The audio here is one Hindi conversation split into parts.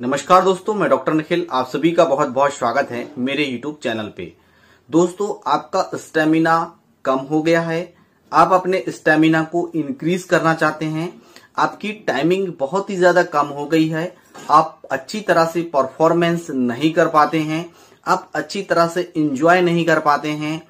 नमस्कार दोस्तों, मैं डॉक्टर निखिल। आप सभी का बहुत बहुत स्वागत है मेरे यूट्यूब चैनल पे। दोस्तों, आपका स्टेमिना कम हो गया है, आप अपने स्टेमिना को इंक्रीज करना चाहते हैं, आपकी टाइमिंग बहुत ही ज्यादा कम हो गई है, आप अच्छी तरह से परफॉर्मेंस नहीं कर पाते हैं, आप अच्छी तरह से एंजॉय नहीं कर पाते हैं,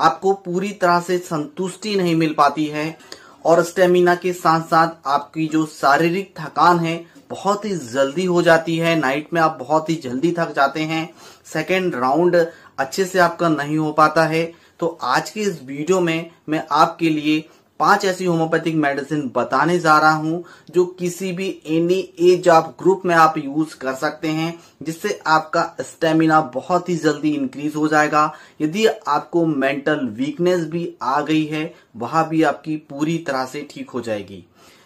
आपको पूरी तरह से संतुष्टि नहीं मिल पाती है और स्टेमिना के साथ साथ आपकी जो शारीरिक थकान है बहुत ही जल्दी हो जाती है। नाइट में आप बहुत ही जल्दी थक जाते हैं, सेकेंड राउंड अच्छे से आपका नहीं हो पाता है। तो आज के इस वीडियो में मैं आपके लिए 5 ऐसी होम्योपैथिक मेडिसिन बताने जा रहा हूं जो किसी भी एनी एज ऑफ ग्रुप में आप यूज कर सकते हैं, जिससे आपका स्टेमिना बहुत ही जल्दी इंक्रीज हो जाएगा। यदि आपको मेंटल वीकनेस भी आ गई है, वह भी आपकी पूरी तरह से ठीक हो जाएगी।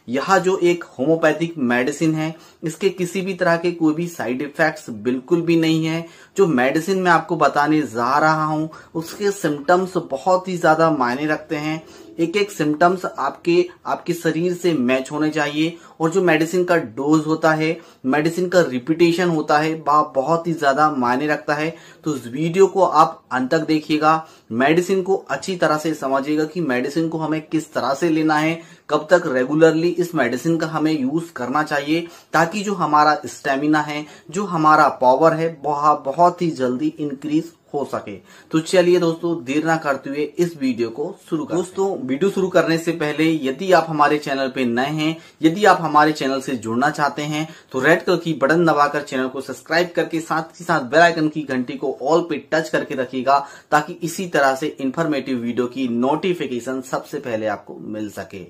यह जो एक होम्योपैथिक मेडिसिन है, इसके किसी भी तरह के कोई भी साइड इफेक्ट्स बिल्कुल भी नहीं है। जो मेडिसिन मैं आपको बताने जा रहा हूं उसके सिम्टम्स बहुत ही ज्यादा मायने रखते हैं। एक एक सिम्टम्स आपके शरीर से मैच होने चाहिए और जो मेडिसिन का डोज होता है, मेडिसिन का रिपीटेशन होता है, वह बहुत ही ज्यादा मायने रखता है। तो इस वीडियो को आप अंत तक देखिएगा, मेडिसिन को अच्छी तरह से समझिएगा कि मेडिसिन को हमें किस तरह से लेना है, कब तक रेगुलरली इस मेडिसिन का हमें यूज करना चाहिए, ताकि जो हमारा स्टेमिना है, जो हमारा पावर है, वह बहुत ही जल्दी इंक्रीज हो सके। तो चलिए दोस्तों, देर ना करते हुए इस वीडियो को शुरू करते हैं। दोस्तों, वीडियो शुरू करने से पहले यदि आप हमारे चैनल पे नए हैं, यदि आप हमारे चैनल से जुड़ना चाहते हैं तो रेड कलर की बटन दबाकर चैनल को सब्सक्राइब करके साथ ही साथ बेल आइकन की घंटी को ऑल पे टच करके रखिएगा, ताकि इसी तरह से इंफॉर्मेटिव वीडियो की नोटिफिकेशन सबसे पहले आपको मिल सके।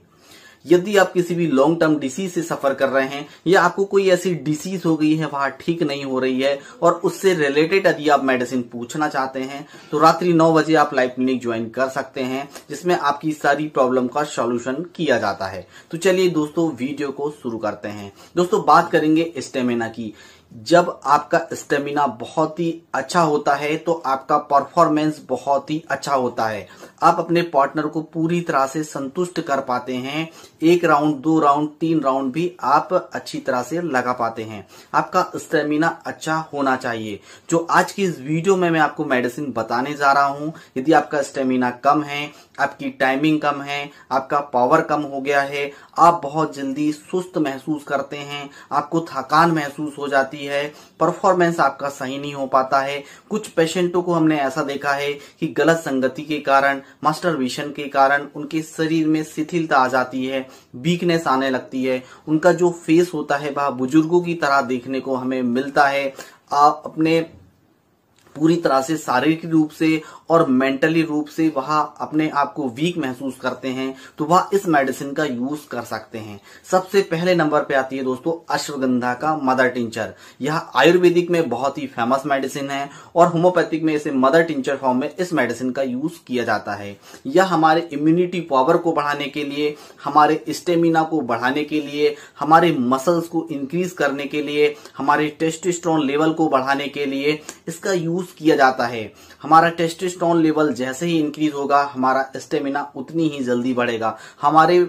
यदि आप किसी भी लॉन्ग टर्म डिसीज से सफर कर रहे हैं या आपको कोई ऐसी डिसीज हो गई है, वह ठीक नहीं हो रही है और उससे रिलेटेड यदि आप मेडिसिन पूछना चाहते हैं तो रात्रि 9 बजे आप लाइव क्लिनिक ज्वाइन कर सकते हैं, जिसमें आपकी सारी प्रॉब्लम का सॉल्यूशन किया जाता है। तो चलिए दोस्तों, वीडियो को शुरू करते हैं। दोस्तों, बात करेंगे स्टेमिना की। जब आपका स्टेमिना बहुत ही अच्छा होता है तो आपका परफॉर्मेंस बहुत ही अच्छा होता है, आप अपने पार्टनर को पूरी तरह से संतुष्ट कर पाते हैं। 1 राउंड, 2 राउंड, 3 राउंड भी आप अच्छी तरह से लगा पाते हैं। आपका स्टेमिना अच्छा होना चाहिए। जो आज की इस वीडियो में मैं आपको मेडिसिन बताने जा रहा हूं, यदि आपका स्टेमिना कम है, आपकी टाइमिंग कम है, आपका पावर कम हो गया है, आप बहुत जल्दी सुस्त महसूस करते हैं, आपको थकान महसूस हो जाती है, परफॉर्मेंस आपका सही नहीं हो पाता है। कुछ पेशेंटों को हमने ऐसा देखा है कि गलत संगति के कारण, मास्टरबेशन के कारण उनके शरीर में शिथिलता आ जाती है, वीकनेस आने लगती है, उनका जो फेस होता है वह बुजुर्गों की तरह देखने को हमें मिलता है। आप अपने पूरी तरह से शारीरिक रूप से और मेंटली रूप से वह अपने आप को वीक महसूस करते हैं, तो वह इस मेडिसिन का यूज कर सकते हैं। सबसे पहले नंबर पे आती है दोस्तों अश्वगंधा का मदर टिंचर। यह आयुर्वेदिक में बहुत ही फेमस मेडिसिन है और होम्योपैथिक में इसे मदर टिंचर फॉर्म में इस मेडिसिन का यूज किया जाता है। यह हमारे इम्यूनिटी पावर को बढ़ाने के लिए, हमारे स्टेमिना को बढ़ाने के लिए, हमारे मसल्स को इंक्रीज करने के लिए, हमारे टेस्टोस्टेरोन लेवल को बढ़ाने के लिए इसका यूज किया जाता है। हमारा टेस्टोस्टेरोन लेवल जैसे ही इंक्रीज होगा, हमारा स्टेमिना उतनी ही जल्दी बढ़ेगा। हमारे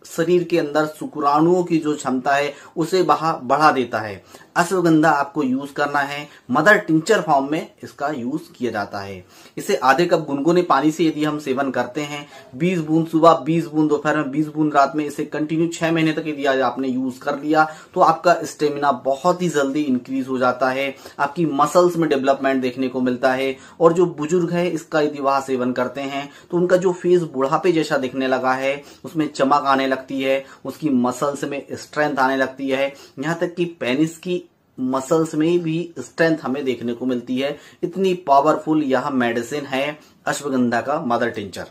शरीर के अंदर शुक्राणुओं की जो क्षमता है उसे बढ़ा देता है। अश्वगंधा आपको यूज करना है, मदर टिंचर फॉर्म में इसका यूज किया जाता है। इसे आधे कप गुनगुने पानी से यदि हम सेवन करते हैं, 20 बूंद सुबह, 20 बूंद दोपहर में, 20 बूंद रात में, इसे कंटिन्यू 6 महीने तक यदि आपने यूज कर लिया तो आपका स्टेमिना बहुत ही जल्दी इंक्रीज हो जाता है। आपकी मसल्स में डेवलपमेंट देखने को मिलता है और जो बुजुर्ग है इसका यदि वह सेवन करते हैं तो उनका जो फेस बुढ़ापे जैसा दिखने लगा है, उसमें चमक आने लगती है, उसकी मसल्स में स्ट्रेंथ आने लगती है, यहाँ तक कि पेनिस की मसल्स में भी स्ट्रेंथ हमें देखने को मिलती है। इतनी पावरफुल यह मेडिसिन है अश्वगंधा का मदर टिंचर।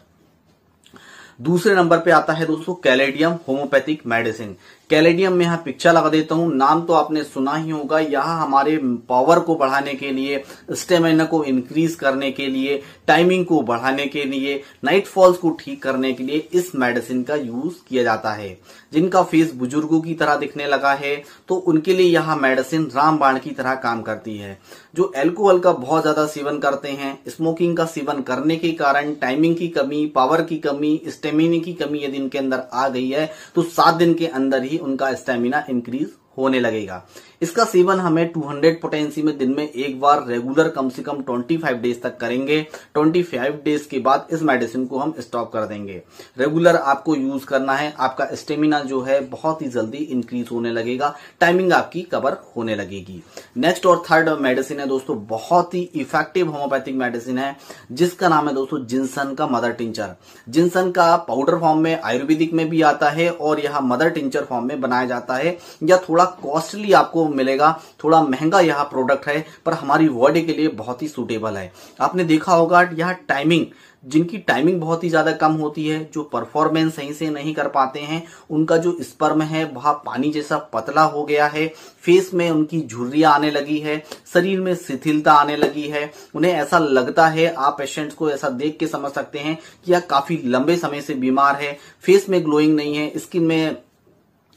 दूसरे नंबर पे आता है दोस्तों कैलेडियम होम्योपैथिक मेडिसिन। कैलेडियम में यहाँ पिक्चर लगा देता हूँ, नाम तो आपने सुना ही होगा। यह हमारे पावर को बढ़ाने के लिए, स्टेमिना को इंक्रीज करने के लिए, टाइमिंग को बढ़ाने के लिए, नाइट फॉल्स को ठीक करने के लिए इस मेडिसिन का यूज किया जाता है। जिनका फेस बुजुर्गों की तरह दिखने लगा है तो उनके लिए यह मेडिसिन रामबाण की तरह काम करती है। जो अल्कोहल का बहुत ज्यादा सेवन करते हैं, स्मोकिंग का सेवन करने के कारण टाइमिंग की कमी, पावर की कमी, स्टेमिना की कमी यदि इनके अंदर आ गई है तो 7 दिन के अंदर ही उनका स्टेमिना इंक्रीज होने लगेगा। इसका सेवन हमें 200 पोटेंसी में दिन में एक बार रेगुलर कम से कम 25 डेज तक करेंगे। 25 डेज के बाद इस मेडिसिन को हम स्टॉप कर देंगे। रेगुलर आपको यूज करना है। आपका स्टेमिना जो है बहुत ही जल्दी इंक्रीज होने लगेगा, टाइमिंग आपकी कवर होने लगेगी। नेक्स्ट और थर्ड मेडिसिन है दोस्तों, बहुत ही इफेक्टिव होम्योपैथिक मेडिसिन है जिसका नाम है दोस्तों जिनसन का मदर टिंचर। जिनसन का पाउडर फॉर्म में आयुर्वेदिक में भी आता है और यह मदर टिंचर फॉर्म में बनाया जाता है। यह थोड़ा कॉस्टली आपको मिलेगा, थोड़ा महंगा यह प्रोडक्ट है, पर हमारी बॉडी के लिए बहुत ही सूटेबल है। आपने देखा होगा यह टाइमिंग, जिनकी टाइमिंग बहुत ही ज्यादा कम होती है, जो परफॉर्मेंस सही से नहीं कर पाते हैं, उनका जो स्पर्म है वह पानी जैसा पतला हो गया है, फेस में उनकी झुर्रियां आने लगी है, शरीर में शिथिलता आने लगी है, उन्हें ऐसा लगता है, आप पेशेंट्स को ऐसा देख के समझ सकते हैं कि यह काफी लंबे समय से बीमार है, फेस में ग्लोइंग नहीं है, स्किन में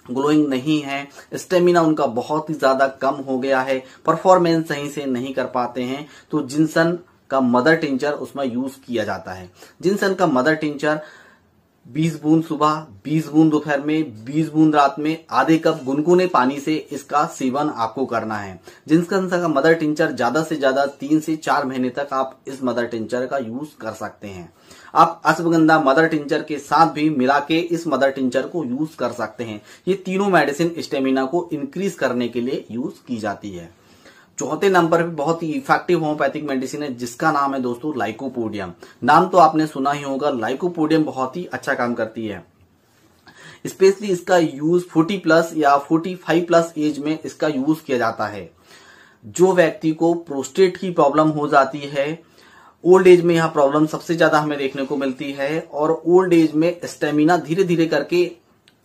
ग्लोइंग नहीं है, स्टेमिना उनका बहुत ही ज्यादा कम हो गया है, परफॉर्मेंस सही से नहीं कर पाते हैं, तो जिनसन का मदर टिंचर उसमें यूज किया जाता है। जिनसन का मदर टिंचर 20 बूंद सुबह, 20 बूंद दोपहर में, 20 बूंद रात में, आधे कप गुनगुने पानी से इसका सेवन आपको करना है। जिनसन का मदर टिंचर ज्यादा से ज्यादा 3 से 4 महीने तक आप इस मदर टिंचर का यूज कर सकते हैं। आप अश्वगंधा मदर टिंचर के साथ भी मिला के इस मदर टिंचर को यूज कर सकते हैं। ये तीनों मेडिसिन स्टेमिना को इंक्रीज करने के लिए यूज की जाती है। चौथे नंबर पे बहुत ही इफेक्टिव होम्योपैथिक मेडिसिन है जिसका नाम है दोस्तों लाइकोपोडियम। नाम तो आपने सुना ही होगा, लाइकोपोडियम बहुत ही अच्छा काम करती है। स्पेशली इसका यूज 40 प्लस या 45 प्लस एज में इसका यूज किया जाता है। जो व्यक्ति को प्रोस्टेट की प्रॉब्लम हो जाती है, ओल्ड एज में यह प्रॉब्लम सबसे ज्यादा हमें देखने को मिलती है और ओल्ड एज में स्टेमिना धीरे धीरे करके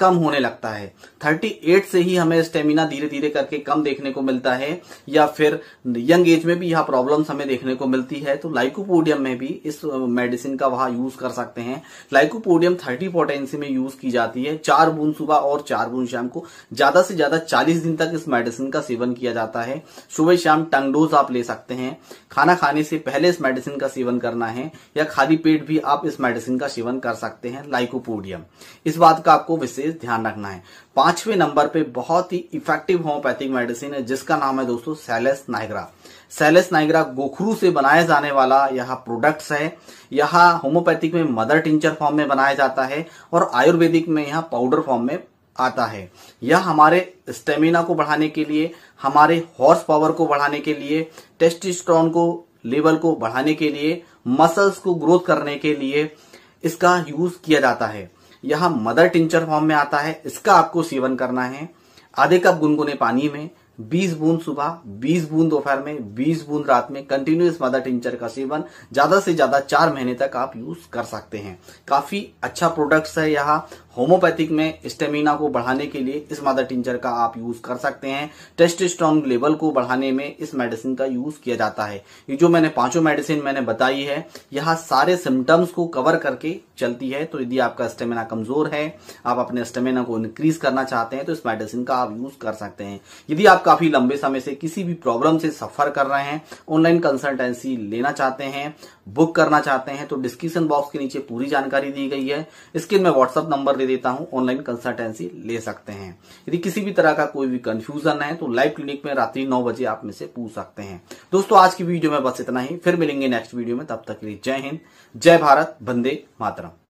कम होने लगता है। 38 से ही हमें स्टेमिना धीरे धीरे करके कम देखने को मिलता है, या फिर यंग एज में भी यह प्रॉब्लम्स हमें देखने को मिलती है। तो लाइकोपोडियम में भी इस मेडिसिन का वहां यूज कर सकते हैं। लाइकोपोडियम 30 पोटेंसी में यूज की जाती है। 4 बूंद सुबह और 4 बूंद शाम को, ज्यादा से ज्यादा 40 दिन तक इस मेडिसिन का सेवन किया जाता है। सुबह शाम टंग डोज आप ले सकते हैं। खाना खाने से पहले इस मेडिसिन का सेवन करना है, या खाली पेट भी आप इस मेडिसिन का सेवन कर सकते हैं, लाइकोपोडियम। इस बात का आपको विशेष ध्यान रखना है। 5वें नंबर पे बहुत ही इफेक्टिव होम्योपैथिक मेडिसिन है जिसका नाम है दोस्तों सैलस नाइग्रा। सैलस नाइग्रा गोखरू से बनाया जाने वाला यह प्रोडक्ट्स है। यह होम्योपैथिक में मदर टिंचर फॉर्म में बनाया जाता है और आयुर्वेदिक में यह पाउडर फॉर्म में आता है। यह हमारे स्टेमिना को बढ़ाने के लिए, हमारे हॉर्स पावर को बढ़ाने के लिए, टेस्टोस्टेरोन को लेवल को बढ़ाने के लिए, मसल्स को ग्रोथ करने के लिए इसका यूज किया जाता है। यह मदर टिंचर फॉर्म में आता है। इसका आपको सेवन करना है आधे कप गुनगुने पानी में, 20 बूंद सुबह, 20 बूंद दोपहर में, 20 बूंद रात में। कंटिन्यूअस मदर टिंचर का सेवन ज्यादा से ज्यादा 4 महीने तक आप यूज कर सकते हैं। काफी अच्छा प्रोडक्ट्स है। यह होम्योपैथिक में स्टेमिना को बढ़ाने के लिए इस मदर टिंचर का आप यूज कर सकते हैं। टेस्टोस्टेरोन लेवल को बढ़ाने में इस मेडिसिन का यूज किया जाता है। ये जो मैंने 5 मेडिसिन मैंने बताई है, यह सारे सिम्टम्स को कवर करके चलती है। तो यदि आपका स्टेमिना कमजोर है, आप अपने स्टेमिना को इंक्रीज करना चाहते हैं, तो इस मेडिसिन का आप यूज कर सकते हैं। यदि आप काफी लंबे समय से किसी भी प्रॉब्लम से सफर कर रहे हैं, ऑनलाइन कंसल्टेंसी लेना चाहते हैं, बुक करना चाहते हैं, तो डिस्क्रिप्शन बॉक्स के नीचे पूरी जानकारी दी गई है। इसके मैं व्हाट्सएप नंबर दे देता हूं, ऑनलाइन कंसल्टेंसी ले सकते हैं। यदि किसी भी तरह का कोई भी कंफ्यूजन है तो लाइव क्लिनिक में रात्रि 9 बजे आप में से पूछ सकते हैं। दोस्तों आज की वीडियो में बस इतना ही, फिर मिलेंगे नेक्स्ट वीडियो में। तब तक के लिए जय हिंद, जय भारत, वंदे मातरम।